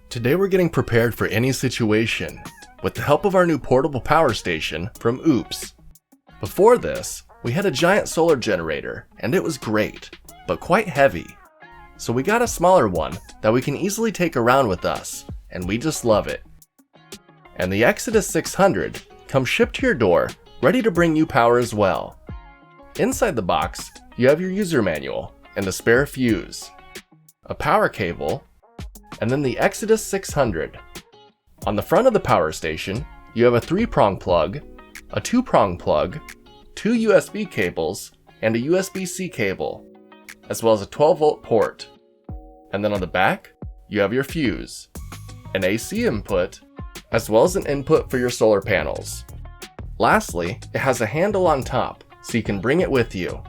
Today we're getting prepared for any situation with the help of our new portable power station from Oupes. Before this, we had a giant solar generator and it was great, but quite heavy. So we got a smaller one that we can easily take around with us, and we just love it. And the Exodus 600 comes shipped to your door, ready to bring you power as well. Inside the box, you have your user manual and a spare fuse, a power cable, and then the Exodus 600. On the front of the power station, you have a 3-prong plug, a 2-prong plug, 2 USB cables, and a USB-C cable, as well as a 12-volt port. And then on the back, you have your fuse, an AC input, as well as an input for your solar panels. Lastly, it has a handle on top, so you can bring it with you.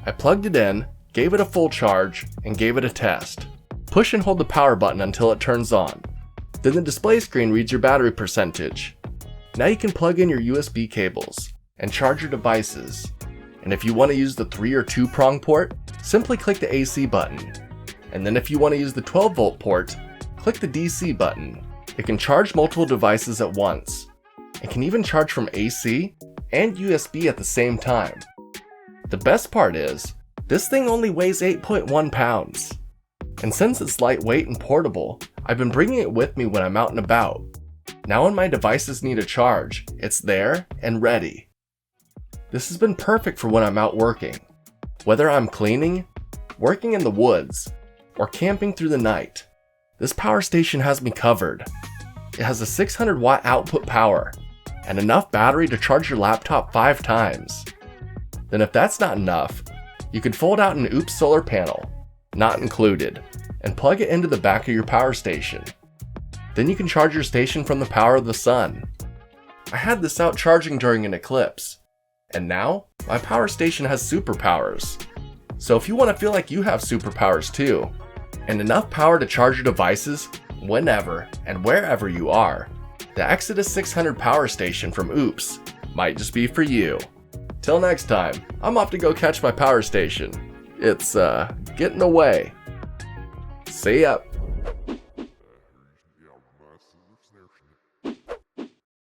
I plugged it in, gave it a full charge, and gave it a test. Push and hold the power button until it turns on. Then the display screen reads your battery percentage. Now you can plug in your USB cables and charge your devices. And if you want to use the 3 or 2-prong port, simply click the AC button. And then if you want to use the 12-volt port, click the DC button. It can charge multiple devices at once. It can even charge from AC and USB at the same time. The best part is, this thing only weighs 8.1 pounds. And since it's lightweight and portable, I've been bringing it with me when I'm out and about. Now when my devices need a charge, it's there and ready. This has been perfect for when I'm out working. Whether I'm cleaning, working in the woods, or camping through the night, this power station has me covered. It has a 600 watt output power and enough battery to charge your laptop 5 times. Then if that's not enough, you can fold out an Oupes solar panel, not included, and plug it into the back of your power station. Then you can charge your station from the power of the sun. I had this out charging during an eclipse, and now my power station has superpowers. So if you want to feel like you have superpowers too, and enough power to charge your devices whenever and wherever you are, the Exodus 600 power station from Oupes might just be for you. Till next time, I'm off to go catch my power station. It's getting away. See ya.